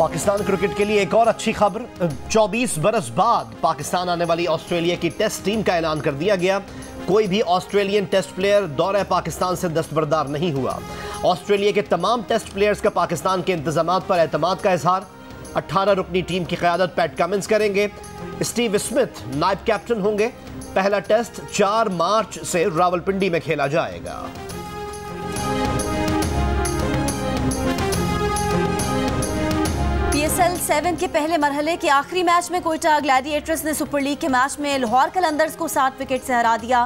Pakistan cricket के लिए एक और अच्छी खबर। 24 बरस बाद पाकिस्तान आने वाली ऑस्ट्रेलिया की टेस्ट टीम का ऐलान कर दिया गया। कोई भी ऑस्ट्रेलियन टेस्ट प्लेयर दौरे पाकिस्तान से दस्तबरदार नहीं हुआ। ऑस्ट्रेलिया के तमाम टेस्ट प्लेयर्स का पाकिस्तान के इंतजामात पर एतमाद का इजहार। 18 रुकनी टीम की क़यादत पैट कमिंस करेंगे। स्टीव स्मिथ नायब कैप्टन होंगे। पहला टेस्ट 4 मार्च से रावलपिंडी में खेला जाएगा। PSL 7 के पहले मरहले के आखिरी मैच में कोयटा ग्लैडिएटर्स ने सुपर लीग के मैच में लाहौर कलंदर्स को 7 विकेट से हरा दिया।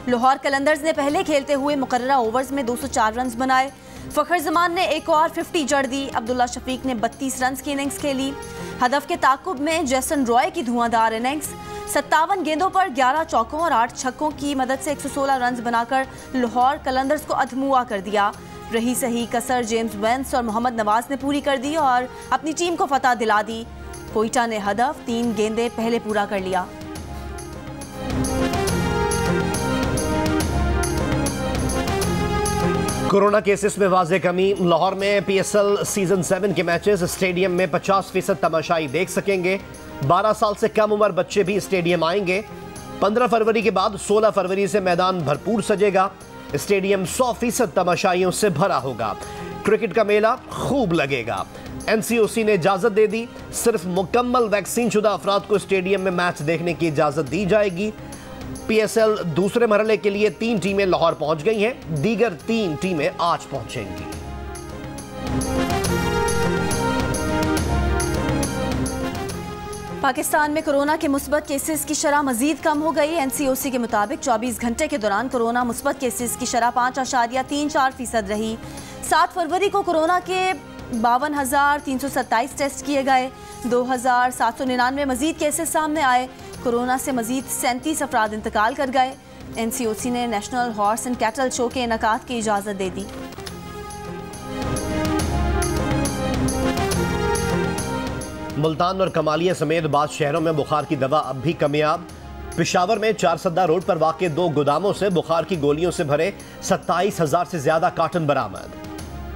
लाहौर कलंदर्स ने पहले खेलते हुए मुकर्ररा ओवर्स में 204 रन बनाए। फखर जमान ने एक और 50 जड़ दी। अब्दुल्ला शफीक ने 32 रन की इनिंग्स खेली। हदफ के ताकुब में जैसन रॉय की धुआंधार इनिंग्स। 57 गेंदों पर 11 चौकों और 8 छक्कों की मदद से 116 रन बनाकर लाहौर कलंदर्स को अधमुआ कर दिया। रही सही कसर जेम्स वेंस और मोहम्मद नवाज ने पूरी कर दी और अपनी टीम को फतह दिला दी। कोयटा ने हदफ 3 गेंदें पहले पूरा कर लिया। कोरोना केसेस में वाज़े कमी। लाहौर में PSL सीजन 7 के मैचेस स्टेडियम में 50% तमाशाई देख सकेंगे। 12 साल से कम उम्र बच्चे भी स्टेडियम आएंगे। 15 फरवरी के बाद 16 फरवरी से मैदान भरपूर सजेगा। स्टेडियम 100% तमाशाइयों से भरा होगा। क्रिकेट का मेला खूब लगेगा। NCOC ने इजाजत दे दी। सिर्फ मुकम्मल वैक्सीन शुदा अफराद को स्टेडियम में मैच देखने की इजाजत दी जाएगी। PSL दूसरे मरहले के लिए 3 टीमें लाहौर पहुंच गई हैं। दीगर 3 टीमें आज पहुंचेंगी। पाकिस्तान में कोरोना के मुस्बत केसेस की शरह मजीद कम हो गई। NCOC के मुताबिक 24 घंटे के दौरान कोरोना मुस्बत केसेस की शरह 5.34% रही। 7 फरवरी को कोरोना के 52,327 टेस्ट किए गए। 2,799 मजीद केसेस सामने आए। कोरोना से मजीद 37 अफराद इंतकाल कर गए। NCOC ने national horse and cattle show के इनकाद की इजाज़त दे दी। मुल्तान और कमालिया समेत बाद शहरों में बुखार की दवा अब भी कामयाब। पेशावर में 4 सद्दा रोड पर वाक़े 2 गोदामों से बुखार की गोलियों से भरे 27,000 से ज्यादा कार्टन बरामद।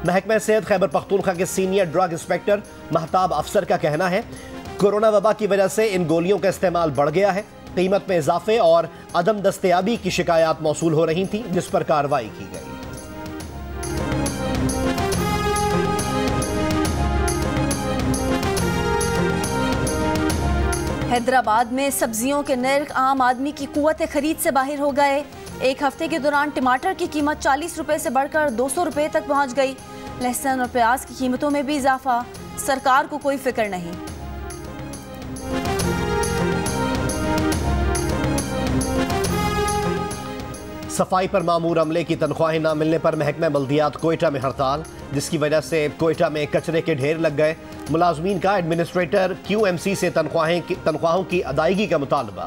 महकमा सेहत खैबर पख्तूनख्वा के सीनियर ड्रग इंस्पेक्टर महताब अफसर का कहना है कोरोना वबा की वजह से इन गोलियों का इस्तेमाल बढ़ गया है। कीमत में इजाफे और अदम दस्तयाबी की शिकायत मौसूल हो रही थी, जिस पर कार्रवाई की गई। हैदराबाद में सब्जियों के नर्ख आम आदमी की कुव्वत खरीद से बाहर हो गए। एक हफ्ते के दौरान टमाटर की कीमत 40 रुपए से बढ़कर 200 रुपए तक पहुंच गई। लहसुन और प्याज की कीमतों में भी इजाफा। सरकार को कोई फिक्र नहीं। सफाई पर मामूर अमले की तनख्वाहें न मिलने पर महकमा बल्दियात कोयटा में हड़ताल, जिसकी वजह से कोयटा में कचरे के ढेर लग गए। मुलाजमीन का एडमिनिस्ट्रेटर QMC से तनख्वाहों की अदायगी का मुतालबा।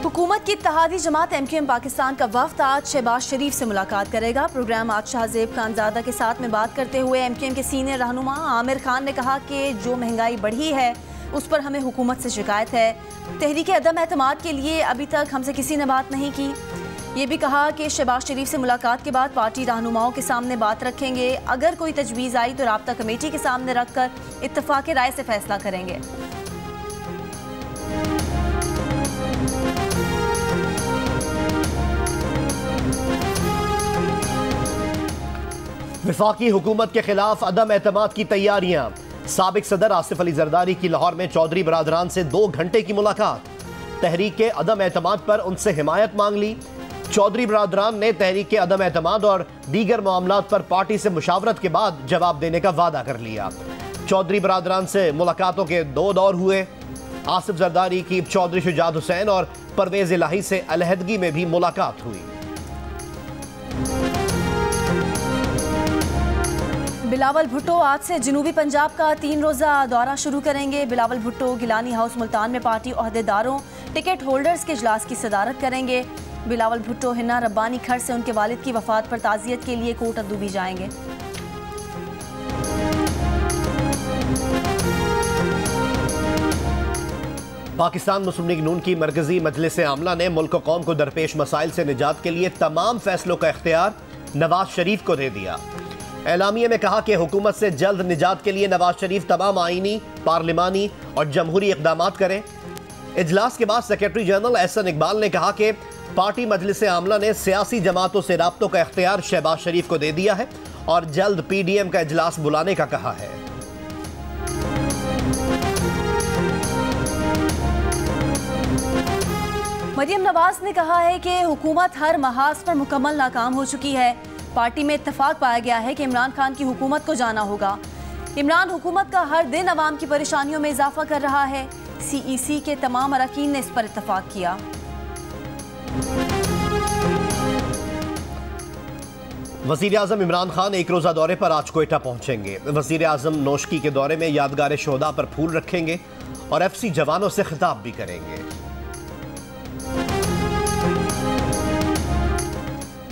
हुकूमत की इत्तेहादी जमात MQM पाकिस्तान का वफ्द आज शहबाज शरीफ से मुलाकात करेगा। प्रोग्राम आज शाहजेब खानजादा के साथ में बात करते हुए MQM के सीनियर रहनुमा आमिर खान ने कहा कि जो महंगाई बढ़ी है उस पर हमें हुकूमत से शिकायत है। तहरीक अदम एतमाद के लिए अभी तक हमसे किसी ने बात नहीं की। ये भी कहा कि शहबाज शरीफ से मुलाकात के बाद पार्टी रहनुमाओं के सामने बात रखेंगे। अगर कोई तजवीज़ आई तो राब्ता कमेटी के सामने रखकर इत्तफाक राय से फैसला करेंगे। वफाकी हुकूमत के खिलाफ अदम एतमाद की तैयारियां। साबिक सदर आसिफ अली जरदारी की लाहौर में चौधरी बरादरान से 2 घंटे की मुलाकात। तहरीक के अदम एतमाद पर उनसे हिमायत मांग ली। चौधरी बरादरान ने तहरीक के अदम एतमाद और दीगर मामलात पर पार्टी से मुशावरत के बाद जवाब देने का वादा कर लिया। चौधरी बरादरान से मुलाकातों के 2 दौर हुए। आसिफ जरदारी की चौधरी शुजात हुसैन और परवेज इलाही से अलहदगी में भी मुलाकात हुई। बिलावल भुट्टो आज से जनूबी पंजाब का 3 रोज़ा दौरा शुरू करेंगे। बिलावल भुट्टो गिलानी हाउस मुल्तान में पार्टी ओहदेदारों टिकट होल्डर्स के इजलास की सदारत करेंगे। बिलावल भुट्टो हिन्ना रब्बानी खर से उनके वालिद की वफात पर ताज़ियत के लिए कोट अदू भी जाएंगे। पाकिस्तान मुस्लिम लीग नून की मरकजी मजलिस आमला ने मुल्क कौम को दरपेश मसाइल से निजात के लिए तमाम फैसलों का इख्तियार नवाज शरीफ को दे दिया। एलामिया में कहा कि हुकूमत से जल्द निजात के लिए नवाज शरीफ तमाम आईनी, पार्लिमानी और जमहूरी इक़दाम करें। इजलास के बाद सेक्रेटरी जनरल एहसन इकबाल ने कहा कि पार्टी मजलिस आमला ने सियासी जमातों से राब्तों का इख्तियार शहबाज शरीफ को दे दिया है और जल्द PDM का इजलास बुलाने का कहा है। मरियम नवाज ने कहा है कि हुकूमत हर महाज पर मुकम्मल नाकाम हो चुकी है। पार्टी में इत्तेफाक पाया गया है कि इमरान खान की हुकूमत को जाना होगा। इमरान हुकूमत का हर दिन अवाम की परेशानियों में इजाफा कर रहा है। CEC के तमाम अरकान ने इस पर इत्तेफाक किया। वज़ीर आज़म इमरान खान एक रोज़ा दौरे पर आज कोयटा पहुंचेंगे। वज़ीर आज़म नौशकी के दौरे में यादगार शोहदा पर फूल रखेंगे और FC जवानों से खिताब भी करेंगे।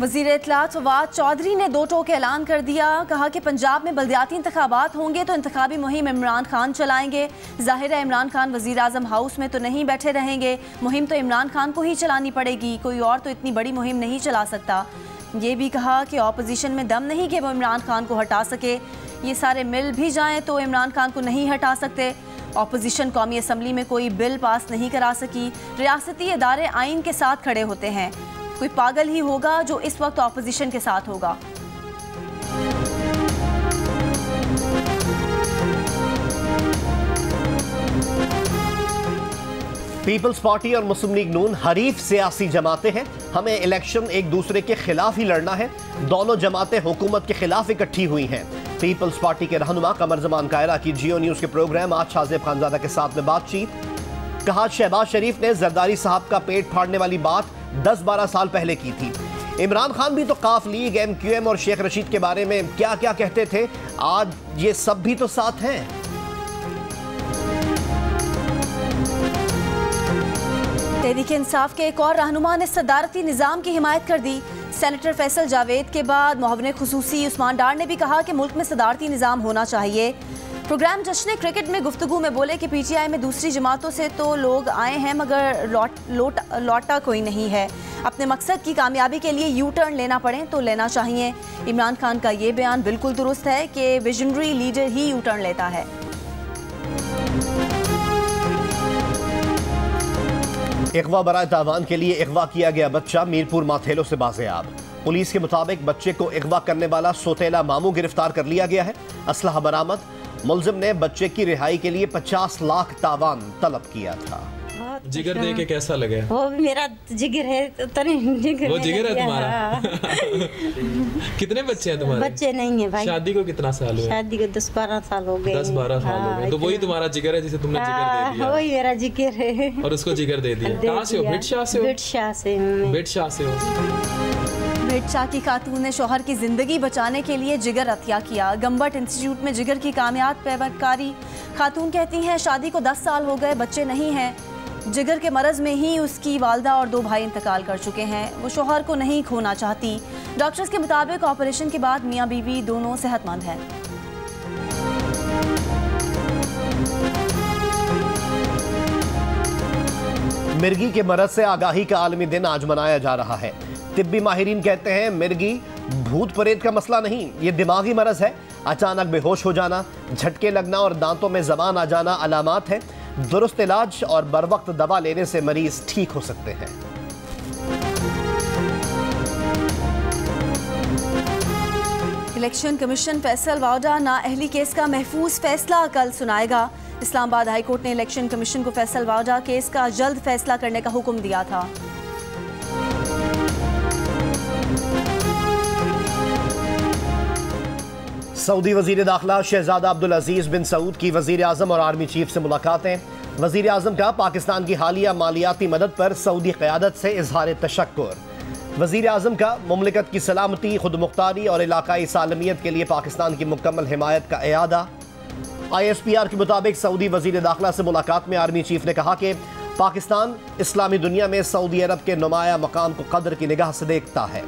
वज़ीर इत्तलात फवाद चौधरी ने दो टोक ऐलान कर दिया। कहा कि पंजाब में बल्दियाती इंतखाबात होंगे तो इंतखाबी मुहिम इमरान खान चलाएंगे। जाहिर है इमरान खान वज़ीर आज़म हाउस में तो नहीं बैठे रहेंगे, मुहिम तो इमरान खान को ही चलानी पड़ेगी, कोई और तो इतनी बड़ी मुहिम नहीं चला सकता। ये भी कहा कि ऑपोजिशन में दम नहीं कि वो इमरान खान को हटा सके, ये सारे मिल भी जाएँ तो इमरान खान को नहीं हटा सकते। ऑपोजिशन कौमी असम्बली में कोई बिल पास नहीं करा सकी। रियासती इदारे आइन के साथ खड़े होते हैं, कोई पागल ही होगा जो इस वक्त ऑपोजिशन के साथ होगा। पीपल्स पार्टी और मुस्लिम लीग नून हरीफ सियासी जमातें हैं। हमें इलेक्शन एक दूसरे के खिलाफ ही लड़ना है। दोनों जमातें हुकूमत के खिलाफ इकट्ठी हुई हैं। पीपल्स पार्टी के रहनुमा कमर जमान कायरा की जियो न्यूज के प्रोग्राम आज शाहजेब खानजादा के साथ में बातचीत। कहा शहबाज शरीफ ने जरदारी साहब का पेट फाड़ने वाली बात 10-12 साल पहले की थी। इमरान खान भी तो काफ लीग, MQM और शेख रशीद के बारे में क्या क्या कहते थे, आज ये सब भी तो साथ हैं। तहरीक इंसाफ के एक और रहनुमा ने सदारती निज़ाम की हिमायत कर दी। सेनेटर फैसल जावेद के बाद मुआविन खुसूसी उस्मान डार ने भी कहा कि मुल्क में सदारती निज़ाम होना चाहिए। प्रोग्राम जश्न क्रिकेट में गुफ्तगू में बोले कि PTI में दूसरी जमातों से तो लोग आए हैं मगर लौटा कोई नहीं है। अपने मकसद की कामयाबी के लिए यू टर्न लेना पड़े तो लेना चाहिए। इमरान खान का ये बयान बिल्कुल दुरुस्त है कि विजनरी लीडर ही यू टर्न लेता है। इगवा बराए तावान के लिए इगवा किया गया बच्चा मीरपुर माथेलो से बाज़ेयाब। पुलिस के मुताबिक बच्चे को इगवा करने वाला सोतेला मामू गिरफ्तार कर लिया गया है। असलहा बरामद। मुलजिम ने बच्चे की रिहाई के लिए 50 लाख तावान तलब किया था। जिगर देख के कैसा लगे? वो भी मेरा जिगर है, वो जिगर है तुम्हारा। कितने बच्चे हैं तुम्हारे? बच्चे नहीं है भाई। शादी को कितना साल हुआ? शादी को 10-12 साल हो गए। 10-12 साल हो गए, तो वही तुम्हारा जिगर है जिसे तुमने जिगर दे दिया। वही मेरा जिगर है और उसको जिगर दे दिया। कहाँ से हो? भिटशाह से हो? भिटशाह से। भिटशाह से हो। भिटशाह की खातून ने शोहर की जिंदगी बचाने के लिए जिगर अतिया किया। गम्बट इंस्टीट्यूट में जिगर की कामयाब पैवरकारी। खातून कहती हैं शादी को 10 साल हो गए, बच्चे नहीं हैं। जिगर के मरज में ही उसकी वालदा और 2 भाई इंतकाल कर चुके हैं। वो शोहर को नहीं खोना चाहती। डॉक्टर्स के मुताबिक ऑपरेशन के बाद मियाँ बीवी दोनों सेहतमंद हैं। मिर्गी के मरज से आगाही का आलमी दिन आज मनाया जा रहा है। तिब्बी माहिरीन कहते हैं मिर्गी भूत प्रेत का मसला नहीं, ये दिमागी मरज है। अचानक बेहोश हो जाना, झटके लगना और दांतों में जबान आ जाना अलामात है। दुरुस्त इलाज और बरवक्त दवा लेने से मरीज ठीक हो सकते हैं। इलेक्शन कमीशन फैसल वाडा नाअहली केस का महफूज फैसला कल सुनाएगा। इस्लामाबाद हाई कोर्ट ने इलेक्शन कमीशन को फैसल वाडा केस का जल्द फैसला करने का हुक्म दिया था। सऊदी वजीर दाखिला शहजादा अब्दुल अजीज बिन सऊद की वजीर आजम और आर्मी चीफ से मुलाकातें। वजीर आजम का पाकिस्तान की हालिया मालियाती मदद पर सऊदी क़यादत से इजहार तशक्कुर। वजीर आजम का मुमलिकत की सलामती, खुद मुख्तारी और इलाकाई सालमियत के लिए पाकिस्तान की मुकम्मल हिमायत का इयादा। ISPR के मुताबिक सऊदी वजीर दाखिला से मुलाकात में आर्मी चीफ ने कहा कि पाकिस्तान इस्लामी दुनिया में सऊदी अरब के नुमाया मकाम को कदर की निगाह से देखता है।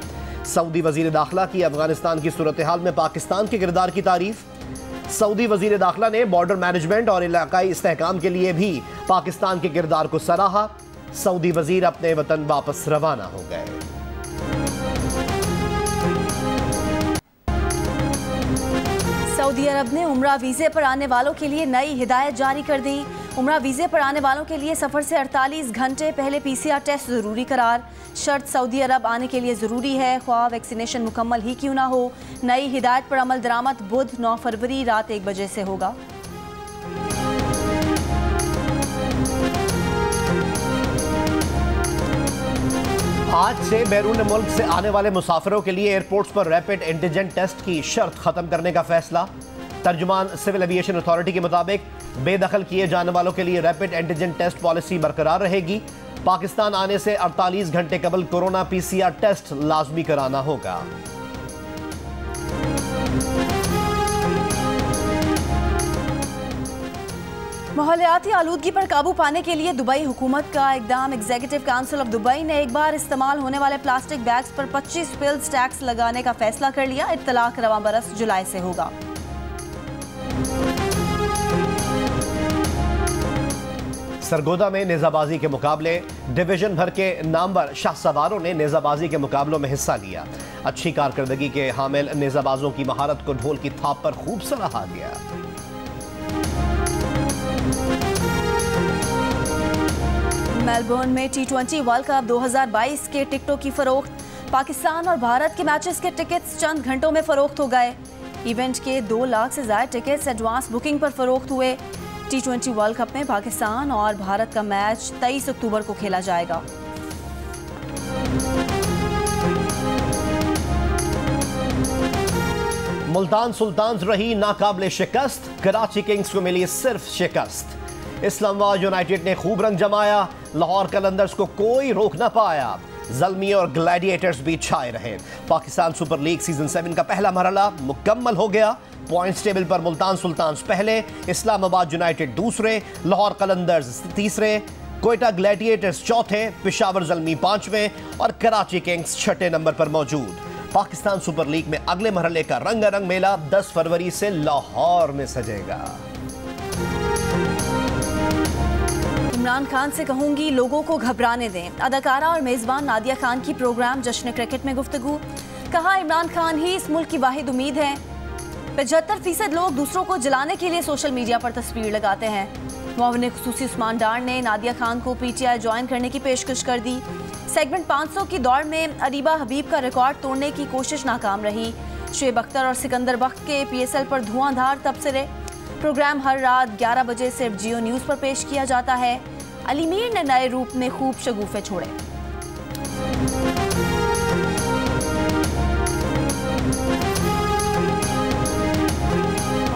सऊदी वजीर दाखिला की अफगानिस्तान की सूरत हाल में पाकिस्तान के किरदार की तारीफ। सऊदी वजीर दाखिला ने बॉर्डर मैनेजमेंट और इलाकाई इस्तेहकाम के लिए भी पाकिस्तान के किरदार को सराहा। सऊदी वजीर अपने वतन वापस रवाना हो गए। सऊदी अरब ने उम्रा वीज़े पर आने वालों के लिए नई हिदायत जारी कर दी। उम्रा वीज़े पर आने वालों के लिए सफ़र से 48 घंटे पहले PCR टेस्ट ज़रूरी करार। शर्त सऊदी अरब आने के लिए ज़रूरी है, ख्वाह वैक्सीनेशन मुकम्मल ही क्यों ना हो। नई हिदायत पर अमल दरामद बुध 9 फरवरी रात 1 बजे से होगा। आज से बैरून मुल्क से आने वाले मुसाफिरों के लिए एयरपोर्ट्स पर रैपिड एंटीजन टेस्ट की शर्त खत्म करने का फैसला। तर्जुमान सिविल एविएशन अथॉरिटी के मुताबिक बेदखल किए जाने वालों के लिए रैपिड एंटीजन टेस्ट पॉलिसी बरकरार रहेगी। पाकिस्तान आने से 48 घंटे कबल कोरोना PCR टेस्ट लाजमी कराना होगा। माहौलियाती आलूदगी पर काबू पाने के लिए दुबई हुकूमत का इकदाम। एग्जीक्यूटिव काउंसिल ऑफ दुबई ने एक बार इस्तेमाल होने वाले प्लास्टिक बैग्स पर 25% टैक्स लगाने का फैसला कर लिया। इत्तलाक रवां बरस जुलाई से होगा। सरगोदा में नेजाबाजी के मुकाबले, डिवीजन भर के नामवर शाहसवारों ने नेजाबाजी के मुकाबलों में हिस्सा लिया। अच्छी कारकर्दगी के हामिल नेजाबाजों की महारत को ढोल की थाप पर खूब सराहा गया। मेलबर्न में T20 वर्ल्ड कप 2022 के टिकटों की फरोख्त। पाकिस्तान और भारत के मैचेस के टिकट्स चंद घंटों में फरोख्त हो गए। इवेंट के 2 लाख से ज्यादा टिकट्स एडवांस बुकिंग पर फरोख्त हुए। T20 वर्ल्ड कप में पाकिस्तान और भारत का मैच 23 अक्टूबर को खेला जाएगा। मुल्तान सुल्तान्स रही नाकाबिले शिकस्त, कराची किंग्स को मिली सिर्फ शिकस्त। इस्लामाबाद यूनाइटेड ने खूब रंग जमाया, लाहौर कलंदर्स को कोई रोक ना पाया। ज़ल्मी और ग्लैडिएटर्स भी छाए रहे। पाकिस्तान सुपर लीग सीजन 7 का पहला मरहला मुकम्मल हो गया। पॉइंट्स टेबल पर मुल्तान सुल्तान्स पहले, इस्लामाबाद यूनाइटेड दूसरे, लाहौर कलंदर्स तीसरे, कोयटा ग्लैडिएटर्स चौथे, पेशावर ज़ल्मी 5वें और कराची किंग्स 6ठे नंबर पर मौजूद। पाकिस्तान सुपर लीग में अगले मरहले का रंगारंग मेला 10 फरवरी से लाहौर में सजेगा। इमरान खान से कहूंगी लोगों को घबराने दें। अदाकारा और मेजबान नादिया खान की प्रोग्राम जश्न क्रिकेट में गुफ्तगू। कहा इमरान खान ही इस मुल्क की वाहिद उम्मीद है। 75% लोग दूसरों को जलाने के लिए सोशल मीडिया पर तस्वीर लगाते हैं। मुआविन खुसूसी उस्मान डार ने नादिया खान को PTI ज्वाइन करने की पेशकश कर दी। सेगमेंट 500 की दौड़ में अरीबा हबीब का रिकॉर्ड तोड़ने की कोशिश नाकाम रही। शुएब अख्तर और सिकंदर बख्त के PSL पर धुआंधार तबसरे। प्रोग्राम हर रात 11 बजे सिर्फ जियो न्यूज़ पर पेश किया जाता है। अली मीर ने नए रूप में खूब शगुफे छोड़े।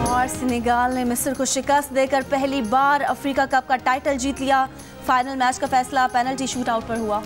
और सेनेगाल ने मिस्र को शिकस्त देकर पहली बार अफ्रीका कप का टाइटल जीत लिया। फाइनल मैच का फैसला पेनल्टी शूट आउट पर हुआ।